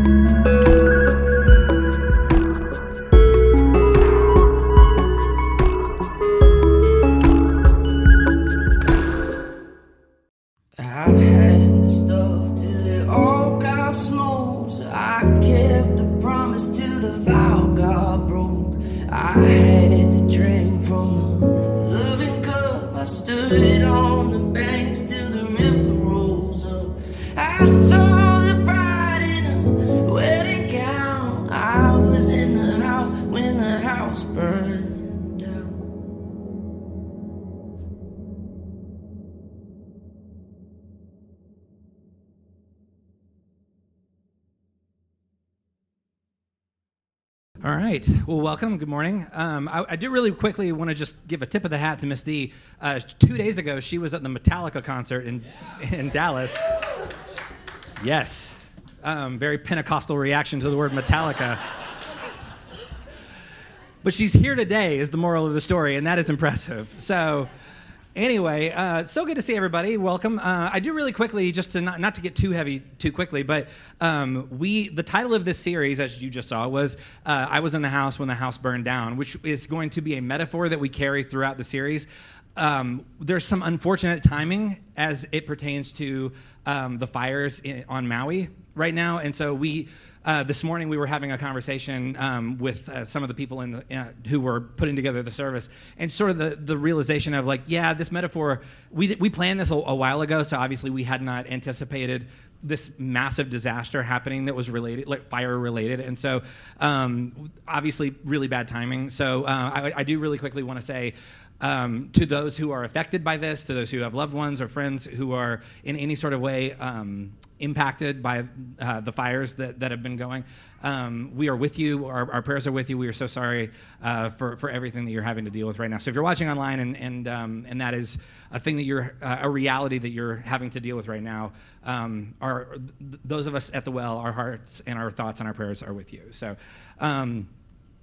I had the stuff till it all got smoked. I kept the promise till the vow got broke. I had to drink from the loving cup. I stood on the banks till the river rose up. I saw the bride in a wedding gown. I was in the house when the house burned down. All right. Well, welcome. Good morning. I do really quickly want to just give a tip of the hat to Miss D. 2 days ago, she was at the Metallica concert in Dallas. Yes. Very Pentecostal reaction to the word Metallica. But she's here today is the moral of the story, and that is impressive. So anyway, so good to see everybody. Welcome. I do really quickly, just to not to get too heavy too quickly, but the title of this series, as you just saw, was I Was in the House When the House Burned Down, which is going to be a metaphor that we carry throughout the series. There's some unfortunate timing as it pertains to the fires on Maui right now, and so this morning we were having a conversation with some of the people who were putting together the service, and sort of the realization of like, yeah, this metaphor, we planned this a while ago, so obviously we had not anticipated this massive disaster happening that was related, like fire related, and so obviously really bad timing. So I do really quickly want to say, to those who are affected by this, to those who have loved ones or friends who are in any sort of way impacted by the fires that have been going, we are with you. Our prayers are with you. We are so sorry for everything that you're having to deal with right now. So if you're watching online and that is a thing that you're a reality that you're having to deal with right now, those of us at the well, our hearts and our thoughts and our prayers are with you. So.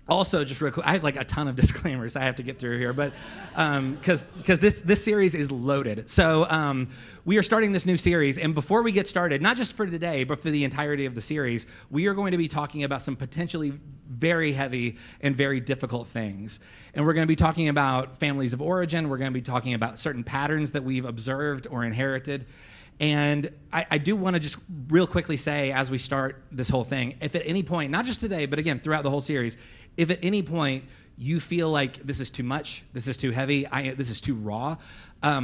Also, just real quick, I have like a ton of disclaimers I have to get through here, but because this series is loaded. So we are starting this new series, and before we get started, not just for today, but for the entirety of the series, we are going to be talking about some potentially very heavy and very difficult things. And we're going to be talking about families of origin. We're going to be talking about certain patterns that we've observed or inherited. And I do want to just real quickly say, as we start this whole thing, if at any point, not just today, but again, throughout the whole series, if at any point you feel like this is too much, this is too heavy, this is too raw,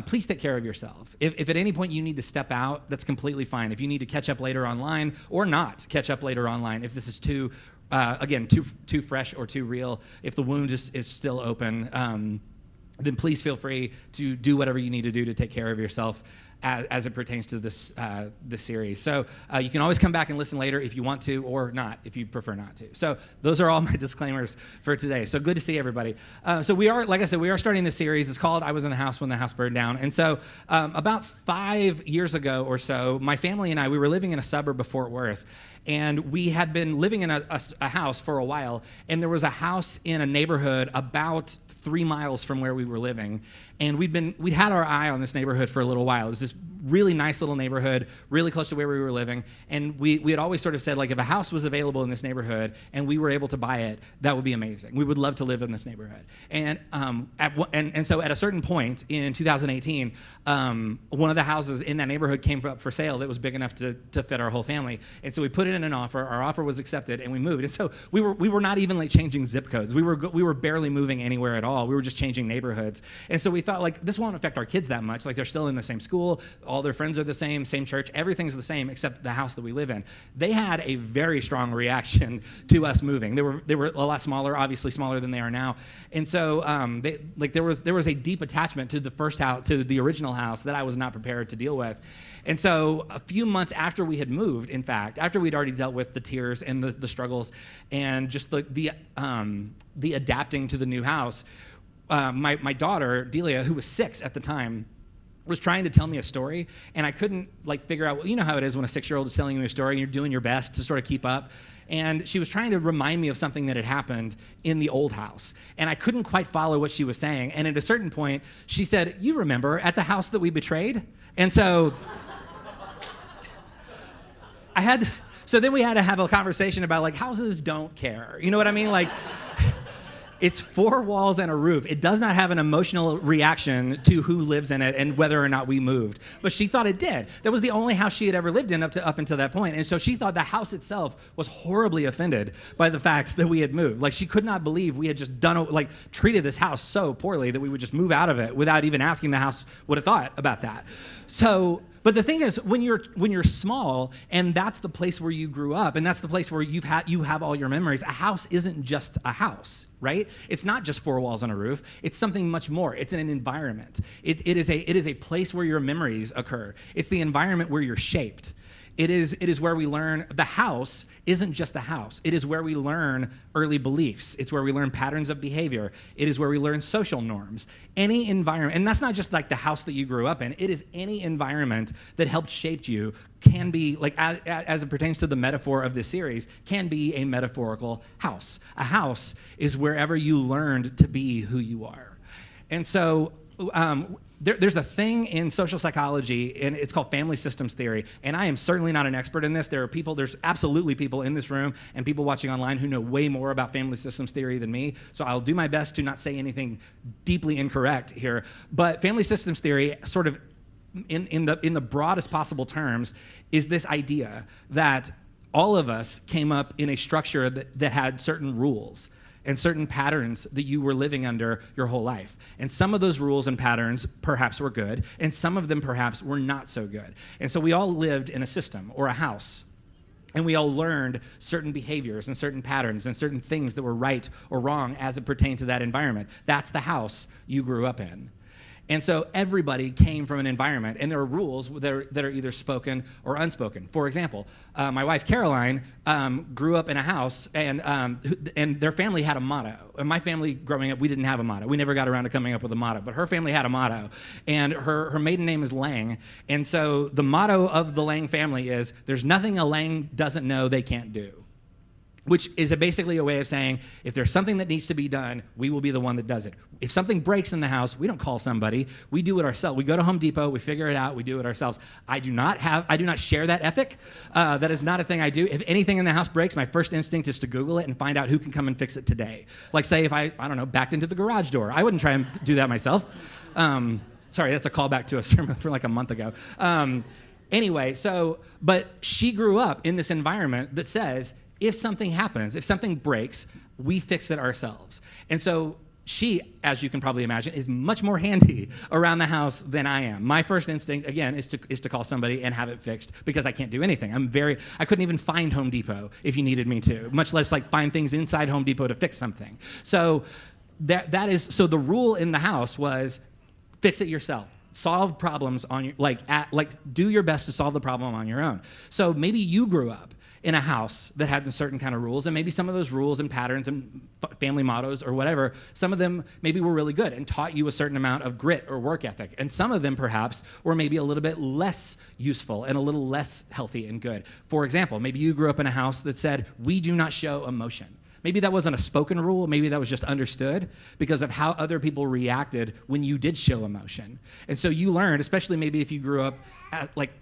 please take care of yourself. If at any point you need to step out, that's completely fine. If you need to catch up later online or not catch up later online, if this is too fresh or too real, if the wound is still open, then please feel free to do whatever you need to do to take care of yourself as it pertains to this series. So you can always come back and listen later if you want to, or not if you prefer not to. So those are all my disclaimers for today. So good to see everybody. So we are, like I said, we are starting this series. It's called I Was in the House When the House Burned Down. And so about 5 years ago or so, my family and I, we were living in a suburb of Fort Worth. And we had been living in a house for a while, and there was a house in a neighborhood about 3 miles from where we were living, and we'd had our eye on this neighborhood for a little while. It was this really nice little neighborhood, really close to where we were living, and we had always sort of said, like, if a house was available in this neighborhood and we were able to buy it, that would be amazing. We would love to live in this neighborhood. And so at a certain point in 2018, one of the houses in that neighborhood came up for sale that was big enough to fit our whole family, and so we put it in an offer. Our offer was accepted, and we moved. And so we were not even like changing zip codes. We were barely moving anywhere at all. We were just changing neighborhoods. And so we thought, like, this won't affect our kids that much. Like, they're still in the same school. All their friends are the same church. Everything's the same except the house that we live in. They had a very strong reaction to us moving. They were a lot smaller, obviously smaller than they are now. And so there was a deep attachment to the first house, to the original house, that I was not prepared to deal with. And so a few months after we had moved, in fact, after we'd already dealt with the tears and the struggles and just the adapting to the new house, my daughter, Delia, who was 6 at the time, was trying to tell me a story, and I couldn't figure out, you know how it is when a 6-year-old is telling you a story and you're doing your best to sort of keep up. And she was trying to remind me of something that had happened in the old house. And I couldn't quite follow what she was saying. And at a certain point, she said, "You remember at the house that we betrayed?" And so So then we had to have a conversation about like houses don't care. You know what I mean? Like it's 4 walls and a roof. It does not have an emotional reaction to who lives in it and whether or not we moved. But she thought it did. That was the only house she had ever lived in up until that point. And so she thought the house itself was horribly offended by the fact that we had moved. Like she could not believe we had just treated this house so poorly that we would just move out of it without even asking the house what it thought about that. So, but the thing is, when you're small and that's the place where you grew up and that's the place where you have all your memories, a house isn't just a house, right? It's not just 4 walls and a roof. It's something much more. It's an environment. It is a place where your memories occur. It's the environment where you're shaped. It is where we learn. The house isn't just a house. It is where we learn early beliefs. It's where we learn patterns of behavior. It is where we learn social norms. Any environment, and that's not just like the house that you grew up in. It is any environment that helped shape you can be, like as it pertains to the metaphor of this series, can be a metaphorical house. A house is wherever you learned to be who you are. And so, there's a thing in social psychology, and it's called family systems theory, and I am certainly not an expert in this. There's absolutely people in this room and people watching online who know way more about family systems theory than me, so I'll do my best to not say anything deeply incorrect here. But family systems theory, sort of in the broadest possible terms, is this idea that all of us came up in a structure that had certain rules and certain patterns that you were living under your whole life. And some of those rules and patterns perhaps were good, and some of them perhaps were not so good. And so we all lived in a system or a house, and we all learned certain behaviors and certain patterns and certain things that were right or wrong as it pertained to that environment. That's the house you grew up in. And so everybody came from an environment, and there are rules that are either spoken or unspoken. For example, my wife Caroline grew up in a house, and their family had a motto. And my family growing up, we didn't have a motto. We never got around to coming up with a motto, but her family had a motto, and her maiden name is Lang. And so the motto of the Lang family is, "There's nothing a Lang doesn't know they can't do." Which is basically a way of saying, if there's something that needs to be done, we will be the one that does it. If something breaks in the house, we don't call somebody. We do it ourselves. We go to Home Depot, we figure it out, we do it ourselves. I do not share that ethic. That is not a thing I do. If anything in the house breaks, my first instinct is to Google it and find out who can come and fix it today. Like say if I don't know, backed into the garage door. I wouldn't try and do that myself. Sorry, that's a callback to a sermon from like a month ago. Anyway, but she grew up in this environment that says, if something happens, if something breaks, we fix it ourselves. And so she, as you can probably imagine, is much more handy around the house than I am. My first instinct, again, is to call somebody and have it fixed because I can't do anything. I couldn't even find Home Depot if you needed me to, much less like find things inside Home Depot to fix something. So so the rule in the house was fix it yourself. Solve problems on your, do your best to solve the problem on your own. So maybe you grew up in a house that had certain kind of rules, and maybe some of those rules and patterns and family mottos or whatever, some of them maybe were really good and taught you a certain amount of grit or work ethic, and some of them perhaps were maybe a little bit less useful and a little less healthy and good. For example, maybe you grew up in a house that said, we do not show emotion. Maybe that wasn't a spoken rule, maybe that was just understood because of how other people reacted when you did show emotion. And so you learned, especially maybe if you grew up,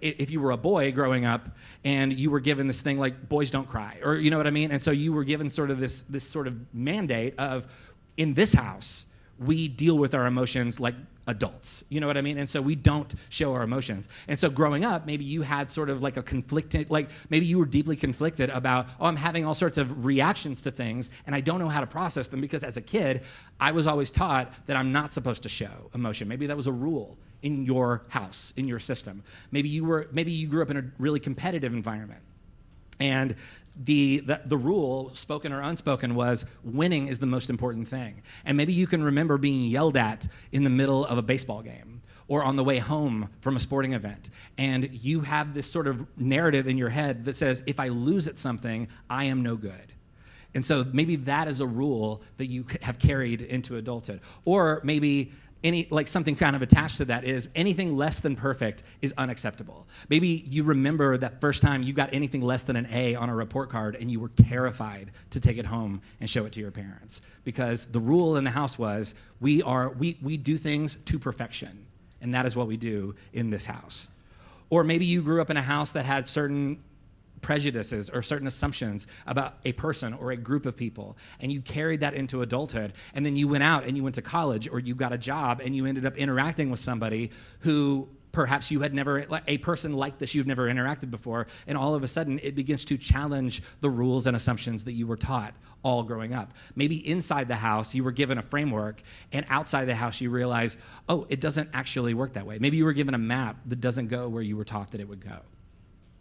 if you were a boy growing up and you were given this thing like boys don't cry, or you know what I mean? And so you were given sort of this sort of mandate of, in this house, we deal with our emotions like adults, you know what I mean? And so we don't show our emotions. And so growing up, maybe you had sort of like a conflicted, like maybe you were deeply conflicted about, I'm having all sorts of reactions to things and I don't know how to process them because as a kid, I was always taught that I'm not supposed to show emotion. Maybe that was a rule in your house, in your system. Maybe you grew up in a really competitive environment. And the rule, spoken or unspoken, was winning is the most important thing. And maybe you can remember being yelled at in the middle of a baseball game or on the way home from a sporting event. And you have this sort of narrative in your head that says, if I lose at something, I am no good. And so maybe that is a rule that you have carried into adulthood. Or maybe something kind of attached to that is anything less than perfect is unacceptable. Maybe you remember that first time you got anything less than an A on a report card and you were terrified to take it home and show it to your parents because the rule in the house was we do things to perfection, and that is what we do in this house. Or maybe you grew up in a house that had certain prejudices or certain assumptions about a person or a group of people, and you carried that into adulthood, and then you went out and you went to college or you got a job and you ended up interacting with somebody who perhaps you had never, a person like this you've never interacted before, and all of a sudden it begins to challenge the rules and assumptions that you were taught all growing up. Maybe inside the house you were given a framework, and outside the house you realize, oh, it doesn't actually work that way. Maybe you were given a map that doesn't go where you were taught that it would go.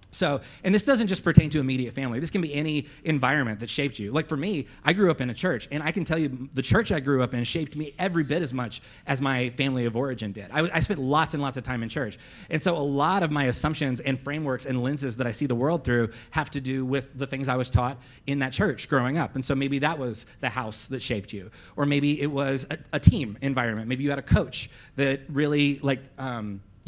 So, and this doesn't just pertain to immediate family. This can be any environment that shaped you. Like for me, I grew up in a church, and I can tell you the church I grew up in shaped me every bit as much as my family of origin did. I spent lots and lots of time in church. And so a lot of my assumptions and frameworks and lenses that I see the world through have to do with the things I was taught in that church growing up. And so maybe that was the house that shaped you. Or maybe it was a team environment. Maybe you had a coach that really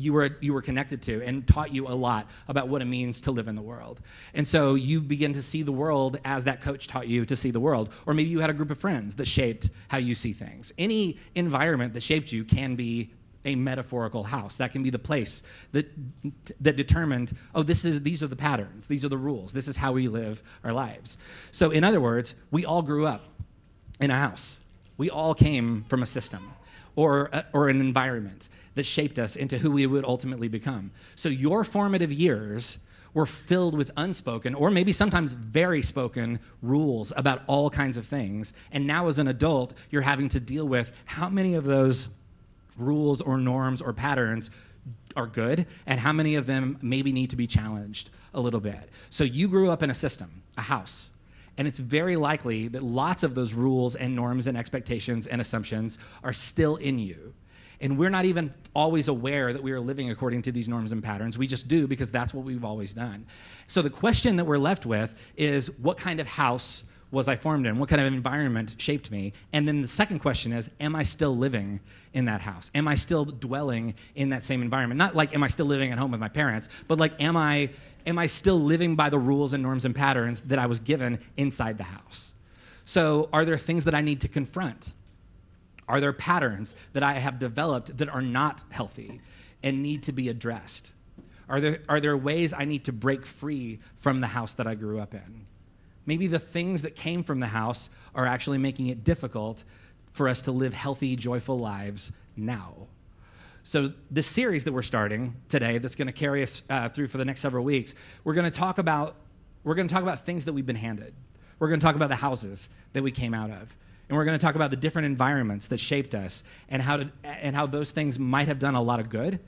you were connected to and taught you a lot about what it means to live in the world. And so you begin to see the world as that coach taught you to see the world. Or maybe you had a group of friends that shaped how you see things. Any environment that shaped you can be a metaphorical house. That can be the place that determined, oh, these are the patterns, these are the rules, this is how we live our lives. So in other words, we all grew up in a house. We all came from a system or an environment that shaped us into who we would ultimately become. So your formative years were filled with unspoken, or maybe sometimes very spoken, rules about all kinds of things. And now as an adult, you're having to deal with how many of those rules or norms or patterns are good, and how many of them maybe need to be challenged a little bit. So you grew up in a system, a house. And it's very likely that lots of those rules and norms and expectations and assumptions are still in you. And we're not even always aware that we are living according to these norms and patterns. We just do because that's what we've always done. So the question that we're left with is, what kind of house was I formed in? What kind of environment shaped me? And then the second question is, am I still living in that house? Am I still dwelling in that same environment? Not like, am I still living at home with my parents, but like, am I still living by the rules and norms and patterns that I was given inside the house? So are there things that I need to confront? Are there patterns that I have developed that are not healthy and need to be addressed? Are there ways I need to break free from the house that I grew up in? Maybe the things that came from the house are actually making it difficult for us to live healthy, joyful lives now. So this series that we're starting today, that's going to carry us through for the next several weeks, we're going to talk about things that we've been handed. We're going to talk about the houses that we came out of. And we're going to talk about the different environments that shaped us and how those things might have done a lot of good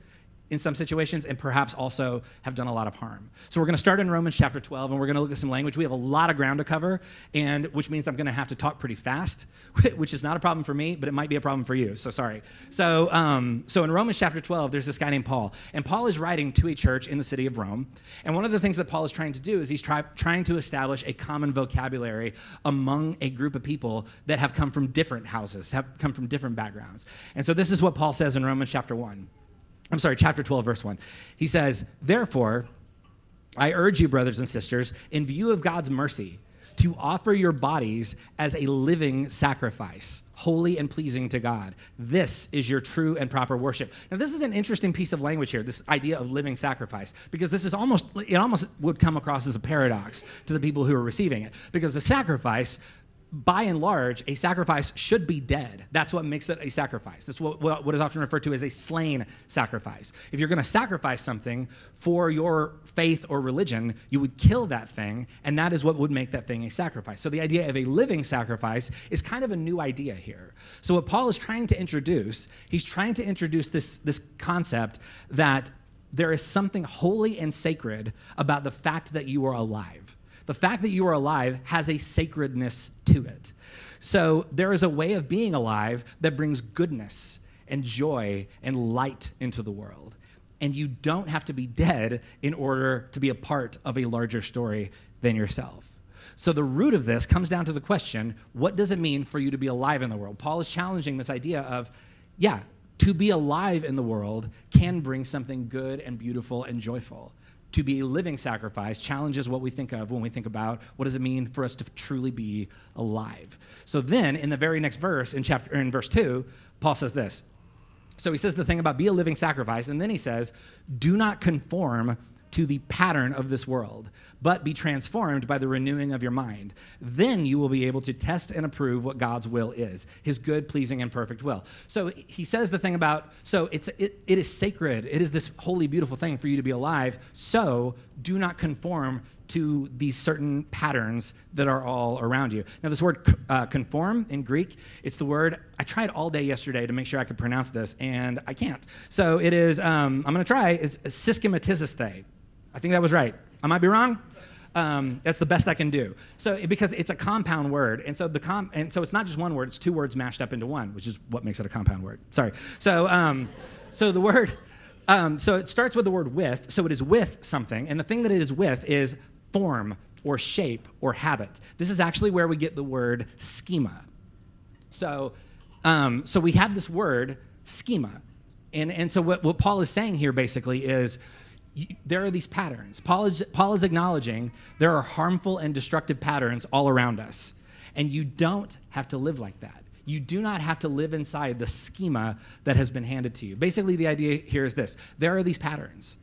in some situations and perhaps also have done a lot of harm. So we're going to start in Romans chapter 12, and we're going to look at some language. We have a lot of ground to cover, and which means I'm going to have to talk pretty fast, which is not a problem for me, but it might be a problem for you, so sorry. So in Romans chapter 12, there's this guy named Paul, and Paul is writing to a church in the city of Rome, and one of the things that Paul is trying to do is he's trying to establish a common vocabulary among a group of people that have come from different houses, have come from different backgrounds. And so this is what Paul says in Romans chapter 12, verse 1. He says, "Therefore, I urge you, brothers and sisters, in view of God's mercy, to offer your bodies as a living sacrifice, holy and pleasing to God. This is your true and proper worship." Now, this is an interesting piece of language here, this idea of living sacrifice, because it almost would come across as a paradox to the people who are receiving it, because the sacrifice, by and large, a sacrifice should be dead. That's what makes it a sacrifice. That's what is often referred to as a slain sacrifice. If you're going to sacrifice something for your faith or religion, you would kill that thing, and that is what would make that thing a sacrifice. So the idea of a living sacrifice is kind of a new idea here. So what Paul is trying to introduce, he's trying to introduce this concept that there is something holy and sacred about the fact that you are alive. The fact that you are alive has a sacredness to it. So there is a way of being alive that brings goodness and joy and light into the world. And you don't have to be dead in order to be a part of a larger story than yourself. So the root of this comes down to the question, what does it mean for you to be alive in the world? Paul is challenging this idea of, to be alive in the world can bring something good and beautiful and joyful. To be a living sacrifice challenges what we think of when we think about what does it mean for us to truly be alive. So then, in the very next verse, in verse 2, Paul says this. So he says the thing about be a living sacrifice, and then he says, do not conform to the pattern of this world, but be transformed by the renewing of your mind. Then you will be able to test and approve what God's will is, his good, pleasing, and perfect will. So he says the thing about, so it is sacred. It is this holy, beautiful thing for you to be alive. So do not conform to these certain patterns that are all around you. Now, this word conform in Greek, it's the word, I tried all day yesterday to make sure I could pronounce this, and I can't. So it is, I'm going to try, it's syschematizesthe. I think that was right. I might be wrong. That's the best I can do. So because it's a compound word, and so so it's not just one word; it's two words mashed up into one, which is what makes it a compound word. Sorry. So so the word, so it starts with the word with. So it is with something, and the thing that it is with is form or shape or habit. This is actually where we get the word schema. So so we have this word schema, and so what Paul is saying here basically is, there are these patterns. Paul is acknowledging there are harmful and destructive patterns all around us. And you don't have to live like that. You do not have to live inside the schema that has been handed to you. Basically, the idea here is this. There are these patterns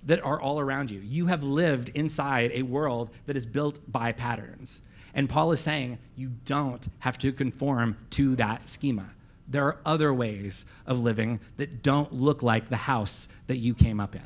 that are all around you. You have lived inside a world that is built by patterns. And Paul is saying you don't have to conform to that schema. There are other ways of living that don't look like the house that you came up in.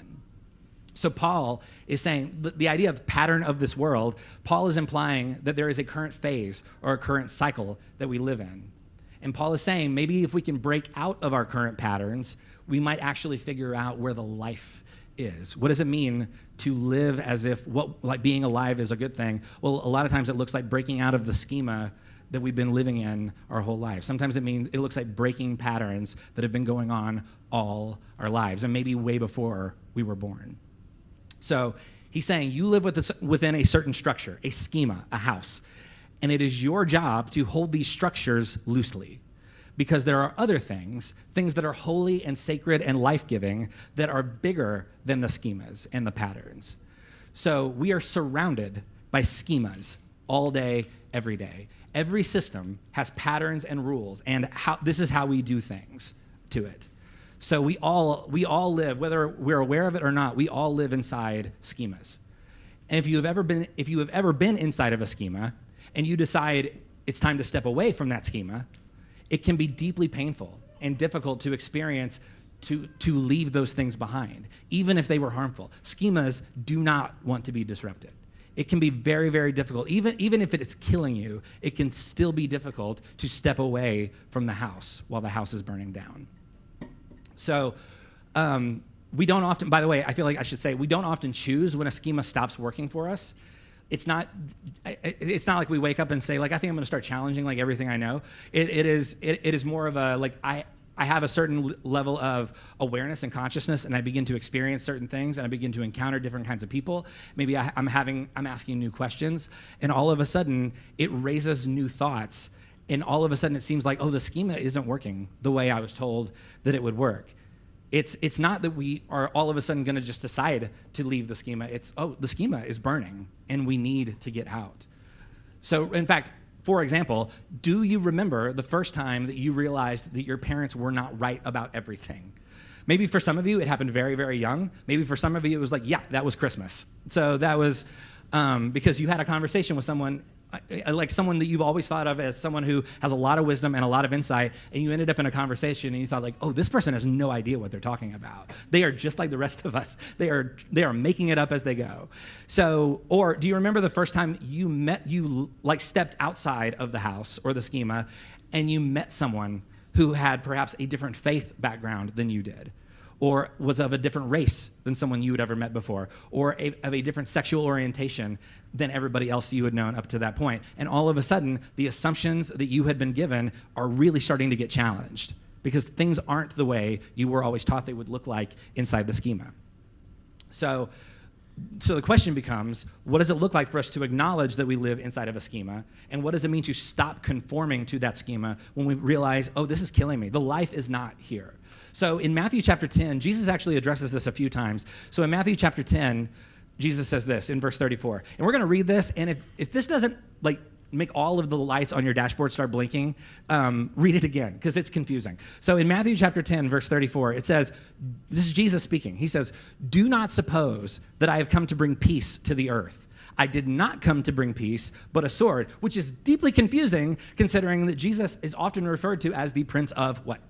So Paul is saying the idea of pattern of this world, Paul is implying that there is a current phase or a current cycle that we live in. And Paul is saying maybe if we can break out of our current patterns, we might actually figure out where the life is. What does it mean to live as if like being alive is a good thing? Well, a lot of times it looks like breaking out of the schema that we've been living in our whole lives. Sometimes it looks like breaking patterns that have been going on all our lives, and maybe way before we were born. So he's saying you live within a certain structure, a schema, a house, and it is your job to hold these structures loosely, because there are other things that are holy and sacred and life-giving that are bigger than the schemas and the patterns. So we are surrounded by schemas all day, every day. Every system has patterns and rules, and this is how we do things to it. So we all live, whether we're aware of it or not, we all live inside schemas. And if you have ever been inside of a schema and you decide it's time to step away from that schema, it can be deeply painful and difficult to experience to leave those things behind, even if they were harmful. Schemas do not want to be disrupted. It can be very, very difficult. Even if it's killing you, it can still be difficult to step away from the house while the house is burning down. So we don't often, by the way, I feel like I should say, we don't often choose when a schema stops working for us. It's not like we wake up and say, like, I think I'm going to start challenging like everything I know. It is more of a, like, I have a certain level of awareness and consciousness, and I begin to experience certain things, and I begin to encounter different kinds of people. Maybe I'm asking new questions, and all of a sudden it raises new thoughts. And all of a sudden it seems like, oh, the schema isn't working the way I was told that it would work. It's not that we are all of a sudden going to just decide to leave the schema. It's, oh, the schema is burning and we need to get out. So in fact, for example, do you remember the first time that you realized that your parents were not right about everything? Maybe for some of you it happened very, very young. Maybe for some of you it was like, yeah, that was Christmas. So that was because you had a conversation with someone, like someone that you've always thought of as someone who has a lot of wisdom and a lot of insight, and you ended up in a conversation and you thought like, oh, this person has no idea what they're talking about. They are just like the rest of us. They are making it up as they go. So, or do you remember the first time you like stepped outside of the house or the schema and you met someone who had perhaps a different faith background than you did, or was of a different race than someone you had ever met before, or of a different sexual orientation than everybody else you had known up to that point. And all of a sudden, the assumptions that you had been given are really starting to get challenged because things aren't the way you were always taught they would look like inside the schema. So the question becomes, what does it look like for us to acknowledge that we live inside of a schema? And what does it mean to stop conforming to that schema when we realize, oh, this is killing me. The life is not here. So in Matthew chapter 10, Jesus actually addresses this a few times. So in Matthew chapter 10, Jesus says this in verse 34. And we're going to read this, and if this doesn't like make all of the lights on your dashboard start blinking, read it again, because it's confusing. So in Matthew chapter 10, verse 34, it says, this is Jesus speaking. He says, "Do not suppose that I have come to bring peace to the earth. I did not come to bring peace, but a sword," which is deeply confusing, considering that Jesus is often referred to as the Prince of what?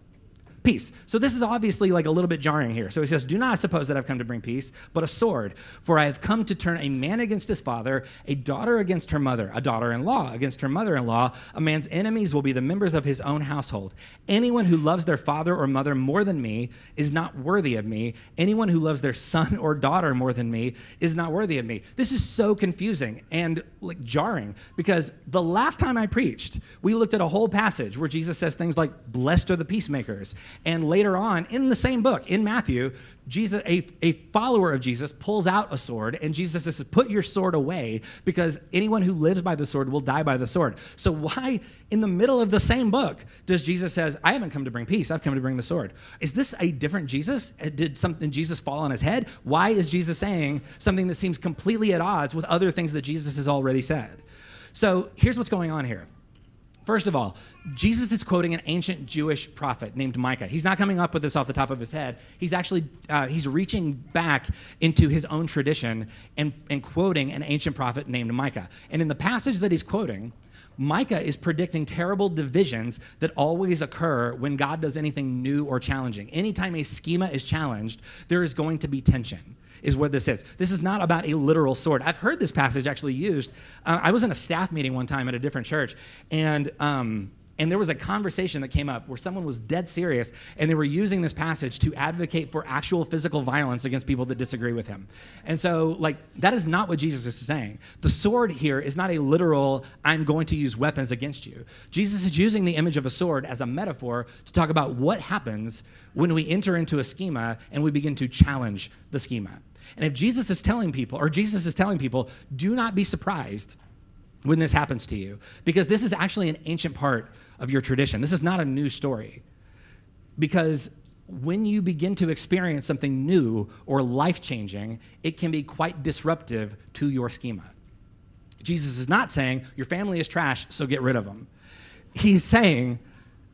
Peace. So this is obviously like a little bit jarring here. So he says, "Do not suppose that I've come to bring peace, but a sword. For I have come to turn a man against his father, a daughter against her mother, a daughter-in-law against her mother-in-law. A man's enemies will be the members of his own household. Anyone who loves their father or mother more than me is not worthy of me. Anyone who loves their son or daughter more than me is not worthy of me." This is so confusing and like jarring, because the last time I preached, we looked at a whole passage where Jesus says things like, "Blessed are the peacemakers." And later on, in the same book, in Matthew, Jesus, a follower of Jesus, pulls out a sword, and Jesus says, "Put your sword away, because anyone who lives by the sword will die by the sword." So why, in the middle of the same book, does Jesus says, "I haven't come to bring peace, I've come to bring the sword"? Is this a different Jesus? Did something Jesus fall on his head? Why is Jesus saying something that seems completely at odds with other things that Jesus has already said? So here's what's going on here. First of all, Jesus is quoting an ancient Jewish prophet named Micah. He's not coming up with this off the top of his head. He's actually, he's reaching back into his own tradition and quoting an ancient prophet named Micah. And in the passage that he's quoting, Micah is predicting terrible divisions that always occur when God does anything new or challenging. Anytime a schema is challenged, there is going to be tension, is what this is. This is not about a literal sword. I've heard this passage actually used. I was in a staff meeting one time at a different church, and there was a conversation that came up where someone was dead serious, and they were using this passage to advocate for actual physical violence against people that disagree with him. And so, like, that is not what Jesus is saying. The sword here is not a literal, "I'm going to use weapons against you." Jesus is using the image of a sword as a metaphor to talk about what happens when we enter into a schema and we begin to challenge the schema. And if Jesus is telling people, do not be surprised when this happens to you, because this is actually an ancient part of your tradition. This is not a new story. Because when you begin to experience something new or life-changing, it can be quite disruptive to your schema. Jesus is not saying, "Your family is trash, so get rid of them." He's saying,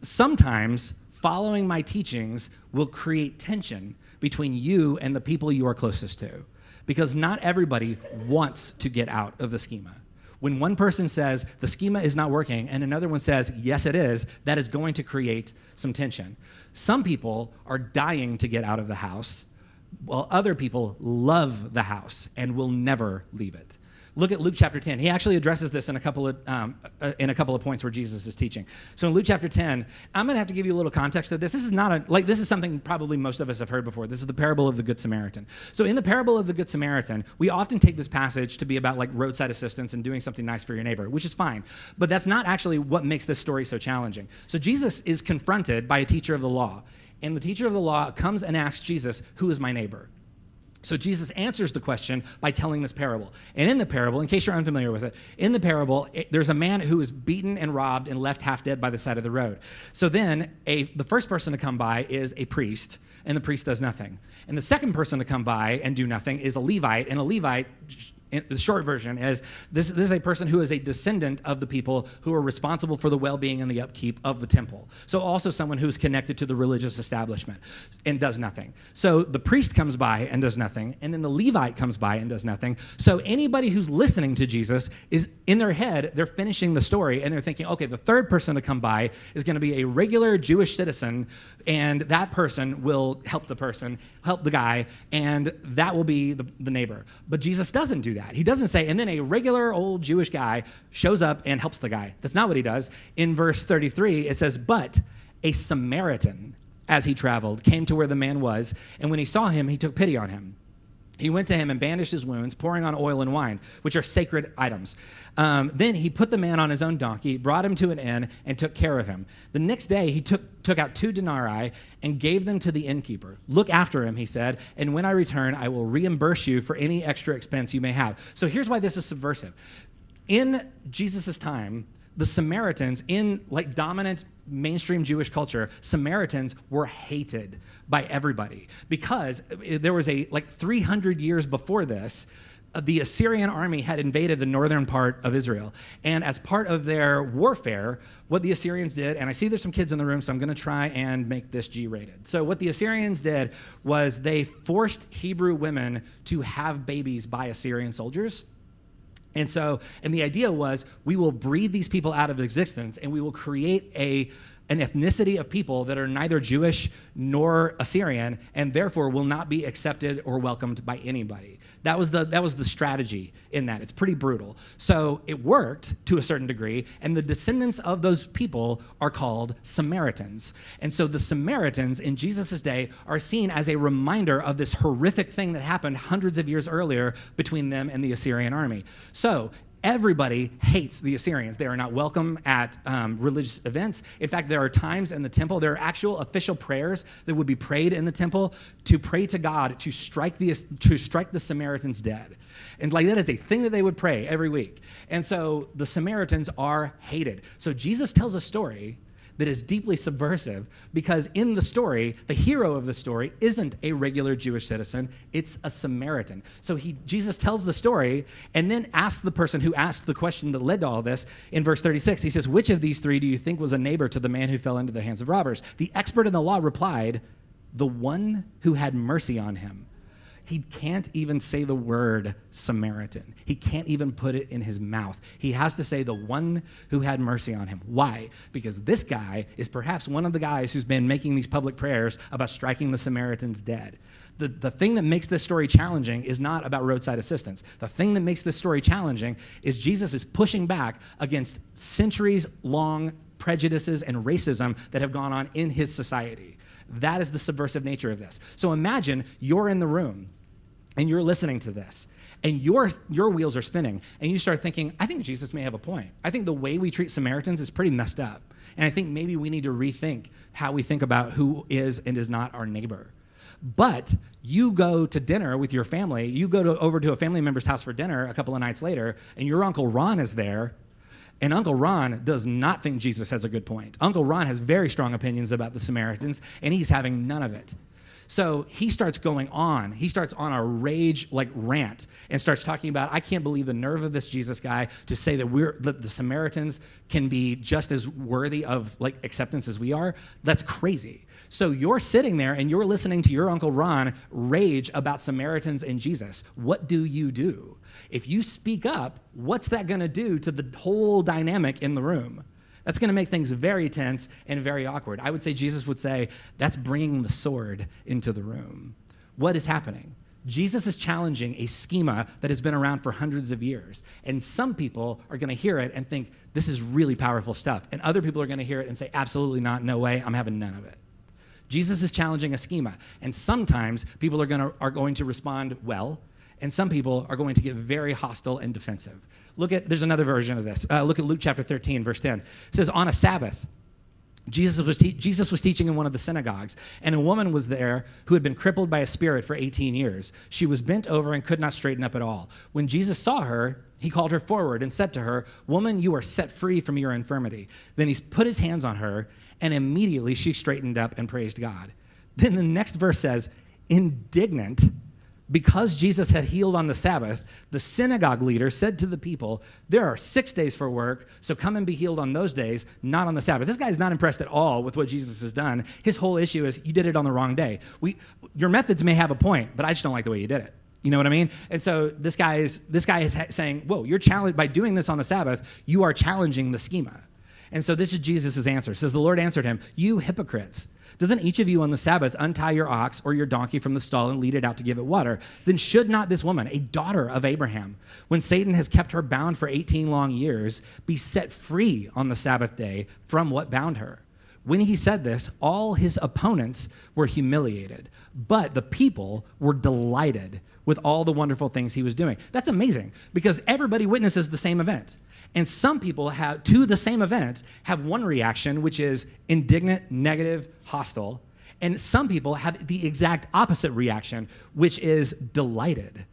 sometimes following my teachings will create tension between you and the people you are closest to, because not everybody wants to get out of the schema. When one person says the schema is not working and another one says, yes, it is, that is going to create some tension. Some people are dying to get out of the house, while other people love the house and will never leave it. Look at Luke chapter 10. He actually addresses this in a couple of points where Jesus is teaching. So in Luke chapter 10, I'm going to have to give you a little context to this. This is something probably most of us have heard before. This is the parable of the Good Samaritan. So in the parable of the Good Samaritan, we often take this passage to be about like roadside assistance and doing something nice for your neighbor, which is fine. But that's not actually what makes this story so challenging. So Jesus is confronted by a teacher of the law. And the teacher of the law comes and asks Jesus, "Who is my neighbor?" So Jesus answers the question by telling this parable. And in the parable, in case you're unfamiliar with it, in the parable, there's a man who is beaten and robbed and left half dead by the side of the road. So then the first person to come by is a priest, and the priest does nothing. And the second person to come by and do nothing is a Levite, and a Levite, the short version is this is a person who is a descendant of the people who are responsible for the well-being and the upkeep of the temple. So also someone who is connected to the religious establishment and does nothing. So the priest comes by and does nothing, and then the Levite comes by and does nothing. So anybody who's listening to Jesus is, in their head, they're finishing the story, and they're thinking, okay, the third person to come by is going to be a regular Jewish citizen, and that person will help the guy, and that will be the neighbor. But Jesus doesn't do that. He doesn't say, and then a regular old Jewish guy shows up and helps the guy. That's not what he does. In verse 33, it says, "But a Samaritan, as he traveled, came to where the man was, and when he saw him, he took pity on him. He went to him and bandaged his wounds, pouring on oil and wine, which are sacred items. Then he put the man on his own donkey, brought him to an inn, and took care of him. The next day he took out 2 denarii and gave them to the innkeeper. 'Look after him,' he said, 'and when I return, I will reimburse you for any extra expense you may have.'" So here's why this is subversive. In Jesus' time, the Samaritans, in like dominant mainstream Jewish culture, Samaritans were hated by everybody, because there was 300 years before this, the Assyrian army had invaded the northern part of Israel. And as part of their warfare, what the Assyrians did, and I see there's some kids in the room, so I'm going to try and make this G-rated. So what the Assyrians did was they forced Hebrew women to have babies by Assyrian soldiers. And the idea was, we will breed these people out of existence, and we will create an ethnicity of people that are neither Jewish nor Assyrian, and therefore will not be accepted or welcomed by anybody. That was the strategy in that. It's pretty brutal. So it worked to a certain degree, and the descendants of those people are called Samaritans. And so the Samaritans in Jesus' day are seen as a reminder of this horrific thing that happened hundreds of years earlier between them and the Assyrian army. So everybody hates the Assyrians. They are not welcome at religious events. In fact, there are times in the temple, there are actual official prayers that would be prayed in the temple to pray to God to strike the Samaritans dead. And like that is a thing that they would pray every week. And so the Samaritans are hated. So Jesus tells a story that is deeply subversive, because in the story, the hero of the story isn't a regular Jewish citizen, it's a Samaritan. So Jesus tells the story and then asks the person who asked the question that led to all this in verse 36. He says, "Which of these three do you think was a neighbor to the man who fell into the hands of robbers?" The expert in the law replied, "The one who had mercy on him." He can't even say the word Samaritan. He can't even put it in his mouth. He has to say the one who had mercy on him. Why? Because this guy is perhaps one of the guys who's been making these public prayers about striking the Samaritans dead. The thing that makes this story challenging is not about roadside assistance. The thing that makes this story challenging is Jesus is pushing back against centuries-long prejudices and racism that have gone on in his society. That is the subversive nature of this. So imagine you're in the room and you're listening to this, and your wheels are spinning, and you start thinking, I think Jesus may have a point. I think the way we treat Samaritans is pretty messed up, and I think maybe we need to rethink how we think about who is and is not our neighbor. But you go to dinner with your family, you go over to a family member's house for dinner a couple of nights later, and your Uncle Ron is there. And Uncle Ron does not think Jesus has a good point. Uncle Ron has very strong opinions about the Samaritans, and he's having none of it. So he starts going on. He starts on a rage rant and starts talking about, I can't believe the nerve of this Jesus guy to say that the Samaritans can be just as worthy of acceptance as we are. That's crazy. So you're sitting there and you're listening to your Uncle Ron rage about Samaritans and Jesus. What do you do? If you speak up, what's that going to do to the whole dynamic in the room? That's going to make things very tense and very awkward. I would say Jesus would say, that's bringing the sword into the room. What is happening? Jesus is challenging a schema that has been around for hundreds of years. And some people are going to hear it and think, this is really powerful stuff. And other people are going to hear it and say, absolutely not, no way, I'm having none of it. Jesus is challenging a schema. And sometimes people are going to respond well, and some people are going to get very hostile and defensive. There's another version of this. Look at Luke chapter 13, verse 10. It says, on a Sabbath, Jesus was teaching in one of the synagogues, and a woman was there who had been crippled by a spirit for 18 years. She was bent over and could not straighten up at all. When Jesus saw her, he called her forward and said to her, "Woman, you are set free from your infirmity." Then he put his hands on her, and immediately she straightened up and praised God. Then the next verse says, indignant, because Jesus had healed on the Sabbath, the synagogue leader said to the people, there are 6 days for work, so come and be healed on those days, not on the Sabbath. This guy's not impressed at all with what Jesus has done. His whole issue is, you did it on the wrong day. Your methods may have a point, but I just don't like the way you did it. You know what I mean? And so this guy is saying, whoa, you're challenged by doing this on the Sabbath, you are challenging the schema. And so this is Jesus' answer. It says, the Lord answered him, you hypocrites. Doesn't each of you on the Sabbath untie your ox or your donkey from the stall and lead it out to give it water? Then should not this woman, a daughter of Abraham, when Satan has kept her bound for 18 long years, be set free on the Sabbath day from what bound her? When he said this, all his opponents were humiliated, but the people were delighted with all the wonderful things he was doing. That's amazing, because everybody witnesses the same event. And some people to the same event have one reaction, which is indignant, negative, hostile. And some people have the exact opposite reaction, which is delighted.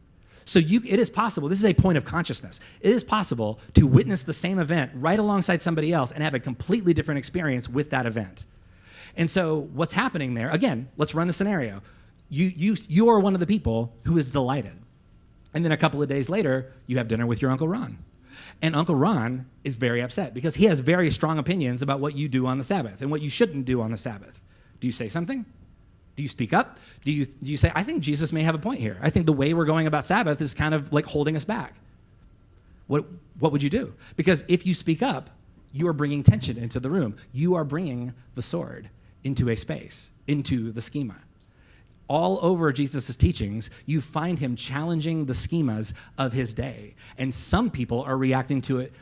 So it is possible, this is a point of consciousness. It is possible to witness the same event right alongside somebody else and have a completely different experience with that event. And so what's happening there, again, let's run the scenario. You are one of the people who is delighted. And then a couple of days later, you have dinner with your Uncle Ron. And Uncle Ron is very upset because he has very strong opinions about what you do on the Sabbath and what you shouldn't do on the Sabbath. Do you say something? Do you speak up? Do you say, I think Jesus may have a point here. I think the way we're going about Sabbath is kind of like holding us back. What would you do? Because if you speak up, you are bringing tension into the room. You are bringing the sword into a space, into the schema. All over Jesus' teachings, you find him challenging the schemas of his day. And some people are reacting to it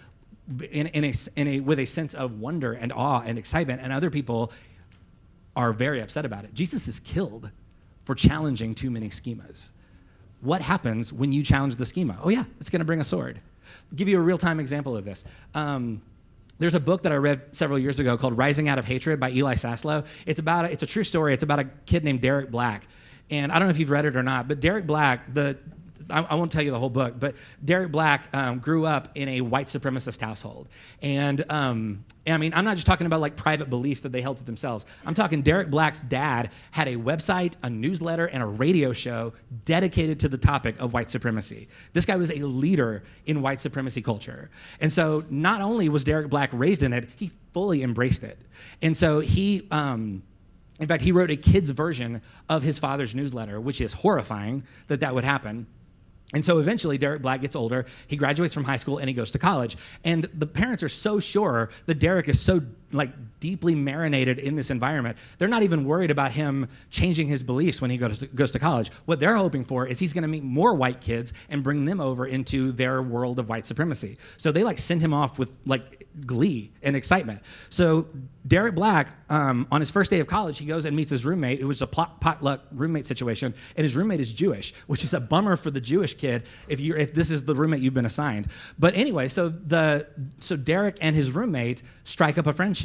with a sense of wonder and awe and excitement, and other people are very upset about it. Jesus is killed for challenging too many schemas. What happens when you challenge the schema? Oh yeah, it's going to bring a sword. I'll give you a real-time example of this. There's a book that I read several years ago called Rising Out of Hatred by Eli Saslow. It's a true story. It's about a kid named Derek Black. And I don't know if you've read it or not, but Derek Black, I won't tell you the whole book, but Derek Black grew up in a white supremacist household. And I mean, I'm not just talking about like private beliefs that they held to themselves. I'm talking Derek Black's dad had a website, a newsletter, and a radio show dedicated to the topic of white supremacy. This guy was a leader in white supremacy culture. And so not only was Derek Black raised in it, he fully embraced it. And so he wrote a kid's version of his father's newsletter, which is horrifying that would happen. And so eventually Derek Black gets older, he graduates from high school, and he goes to college. And the parents are so sure that Derek is so like deeply marinated in this environment, they're not even worried about him changing his beliefs when he goes to college. What they're hoping for is he's gonna meet more white kids and bring them over into their world of white supremacy. So they like send him off with like glee and excitement. So Derek Black, on his first day of college, he goes and meets his roommate. It was a potluck roommate situation, and his roommate is Jewish, which is a bummer for the Jewish kid if this is the roommate you've been assigned. But anyway, so Derek and his roommate strike up a friendship.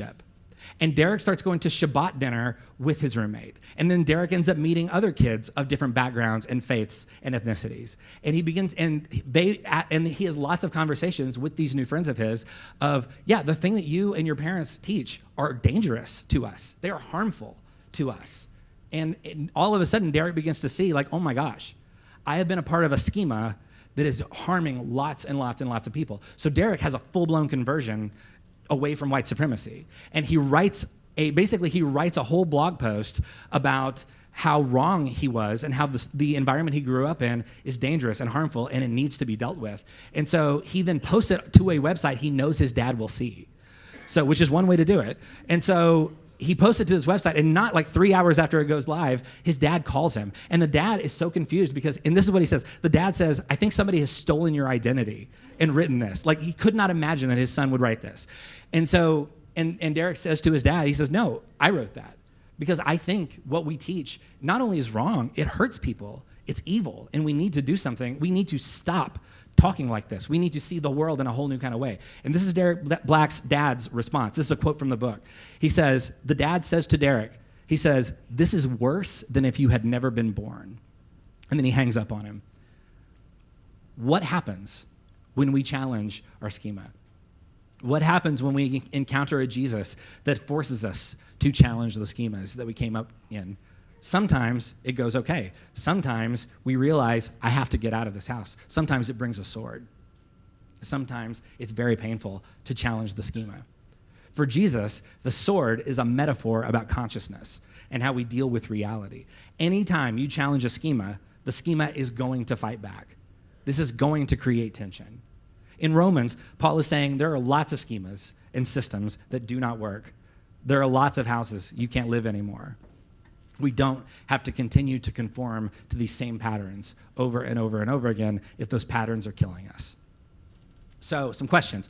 And Derek starts going to Shabbat dinner with his roommate. And then Derek ends up meeting other kids of different backgrounds and faiths and ethnicities. And he has lots of conversations with these new friends of his of, yeah, the thing that you and your parents teach are dangerous to us. They are harmful to us. And all of a sudden, Derek begins to see like, oh my gosh, I have been a part of a schema that is harming lots and lots and lots of people. So Derek has a full-blown conversion away from white supremacy. And he writes a whole blog post about how wrong he was and how the environment he grew up in is dangerous and harmful and it needs to be dealt with. And so he then posts it to a website he knows his dad will see. So, which is one way to do it. And so he posted to his website, and not like 3 hours after it goes live, his dad calls him. And the dad is so confused because, and this is what he says, the dad says, I think somebody has stolen your identity and written this. Like, he could not imagine that his son would write this. And so, and Derek says to his dad, he says, no, I wrote that. Because I think what we teach not only is wrong, it hurts people. It's evil, and we need to do something. We need to stop talking like this. We need to see the world in a whole new kind of way. And this is Derek Black's dad's response. This is a quote from the book. He says, the dad says to Derek, he says, this is worse than if you had never been born. And then he hangs up on him. What happens when we challenge our schema? What happens when we encounter a Jesus that forces us to challenge the schemas that we came up in? Sometimes it goes okay. Sometimes we realize I have to get out of this house. Sometimes it brings a sword. Sometimes it's very painful to challenge the schema. For Jesus, the sword is a metaphor about consciousness and how we deal with reality. Anytime you challenge a schema, the schema is going to fight back. This is going to create tension. In Romans, Paul is saying there are lots of schemas and systems that do not work. There are lots of houses you can't live anymore. We don't have to continue to conform to these same patterns over and over and over again if those patterns are killing us. So, some questions.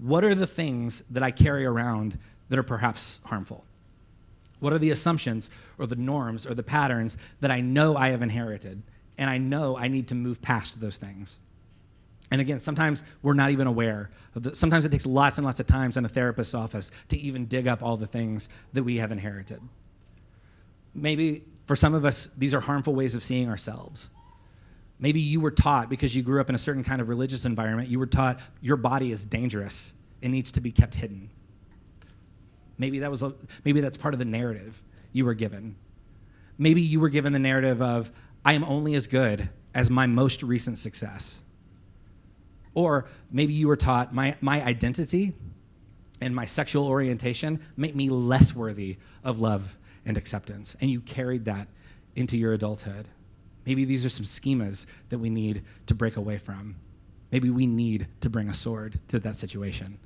What are the things that I carry around that are perhaps harmful? What are the assumptions or the norms or the patterns that I know I have inherited and I know I need to move past those things? And again, sometimes we're not even aware. Sometimes it takes lots and lots of times in a therapist's office to even dig up all the things that we have inherited. Maybe for some of us, these are harmful ways of seeing ourselves. Maybe you were taught, because you grew up in a certain kind of religious environment, you were taught your body is dangerous. It needs to be kept hidden. Maybe that's part of the narrative you were given. Maybe you were given the narrative of, I am only as good as my most recent success. Or maybe you were taught my identity and my sexual orientation make me less worthy of love and acceptance, and you carried that into your adulthood. Maybe these are some schemas that we need to break away from. Maybe we need to bring a sword to that situation.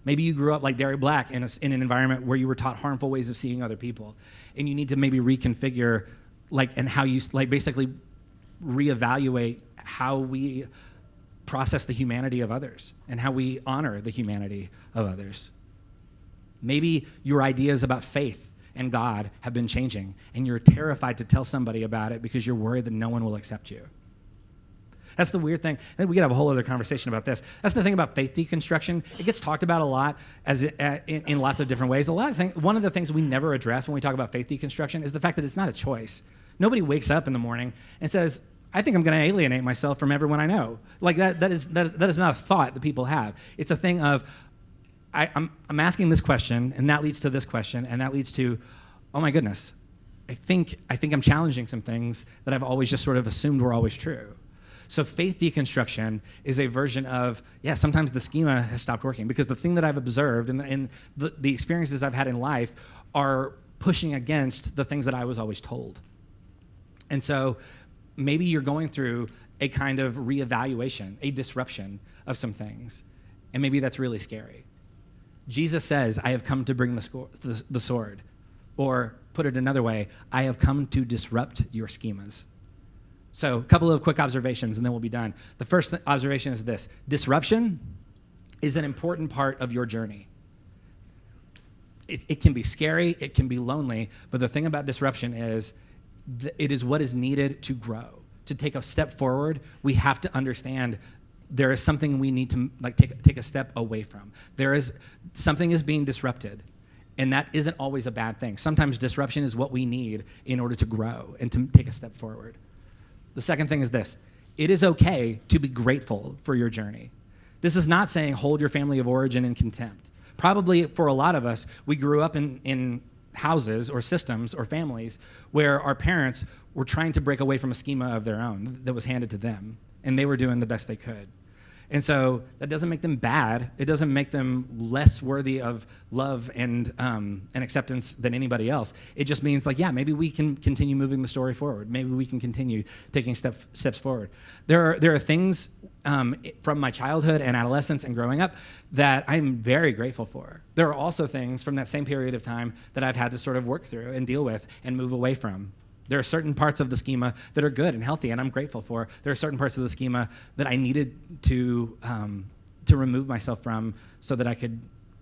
Maybe you grew up like Derry Black in an environment where you were taught harmful ways of seeing other people, and you need to maybe reconfigure, and how you basically reevaluate how we process the humanity of others and how we honor the humanity of others. Maybe your ideas about faith and God have been changing, and you're terrified to tell somebody about it because you're worried that no one will accept you. That's the weird thing. I think we could have a whole other conversation about this. That's the thing about faith deconstruction. It gets talked about a lot in lots of different ways. One of the things we never address when we talk about faith deconstruction is the fact that it's not a choice. Nobody wakes up in the morning and says, I think I'm going to alienate myself from everyone I know. Like that is not a thought that people have. It's a thing of, I'm asking this question, and that leads to this question, and that leads to, oh my goodness, I think I'm challenging some things that I've always just sort of assumed were always true. So faith deconstruction is a version of, sometimes the schema has stopped working, because the thing that I've observed and the experiences I've had in life are pushing against the things that I was always told. And so maybe you're going through a kind of reevaluation, a disruption of some things, and maybe that's really scary. Jesus says, I have come to bring the sword. Or put it another way, I have come to disrupt your schemas. So a couple of quick observations, and then we'll be done. The first observation is this: disruption is an important part of your journey. It can be scary, it can be lonely, but the thing about disruption is it is what is needed to grow. To take a step forward, we have to understand there is something we need to take a step away from. Something is being disrupted, and that isn't always a bad thing. Sometimes disruption is what we need in order to grow and to take a step forward. The second thing is this: it is okay to be grateful for your journey. This is not saying hold your family of origin in contempt. Probably for a lot of us, we grew up in houses or systems or families where our parents were trying to break away from a schema of their own that was handed to them, and they were doing the best they could. And so that doesn't make them bad. It doesn't make them less worthy of love and acceptance than anybody else. It just means maybe we can continue moving the story forward. Maybe we can continue taking steps forward. There are things from my childhood and adolescence and growing up that I'm very grateful for. There are also things from that same period of time that I've had to sort of work through and deal with and move away from. There are certain parts of the schema that are good and healthy, and I'm grateful for. There are certain parts of the schema that I needed to remove myself from so that I could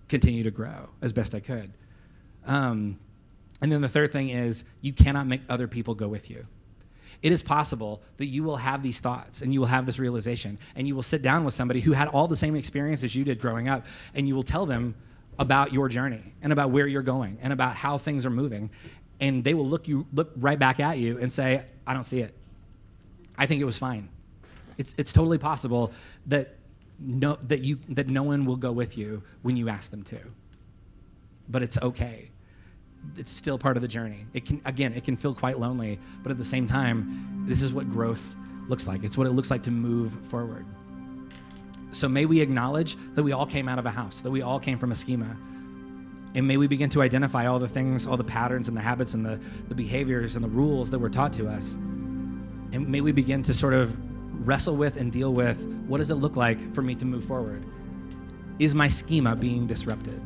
continue to grow as best I could. And then the third thing is you cannot make other people go with you. It is possible that you will have these thoughts and you will have this realization, and you will sit down with somebody who had all the same experiences you did growing up, and you will tell them about your journey and about where you're going and about how things are moving. And they will look right back at you and say, I don't see it. I think it was fine. It's totally possible that no one will go with you when you ask them to. But it's okay. It's still part of the journey. It can feel quite lonely, but at the same time, this is what growth looks like. It's what it looks like to move forward. So may we acknowledge that we all came out of a house, that we all came from a schema. And may we begin to identify all the things, all the patterns and the habits and the behaviors and the rules that were taught to us. And may we begin to sort of wrestle with and deal with, what does it look like for me to move forward? Is my schema being disrupted?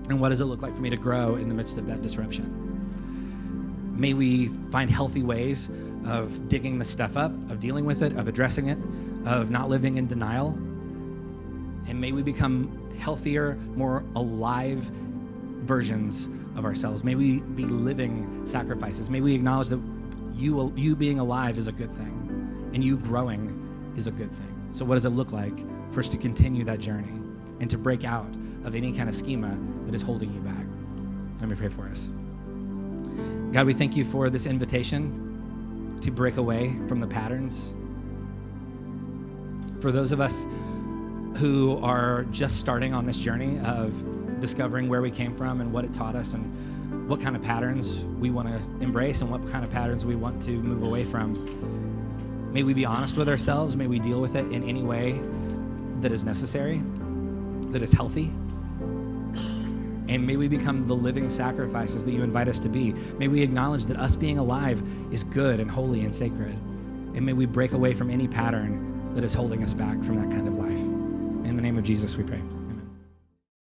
And what does it look like for me to grow in the midst of that disruption? May we find healthy ways of digging the stuff up, of dealing with it, of addressing it, of not living in denial. And may we become healthier, more alive versions of ourselves. May we be living sacrifices. May we acknowledge that you being alive is a good thing, and you growing is a good thing. So what does it look like for us to continue that journey and to break out of any kind of schema that is holding you back? Let me pray for us. God, we thank you for this invitation to break away from the patterns. For those of us who are just starting on this journey of discovering where we came from and what it taught us and what kind of patterns we want to embrace and what kind of patterns we want to move away from. May we be honest with ourselves. May we deal with it in any way that is necessary, that is healthy. And may we become the living sacrifices that you invite us to be. May we acknowledge that us being alive is good and holy and sacred. And may we break away from any pattern that is holding us back from that kind of life. In the name of Jesus, we pray.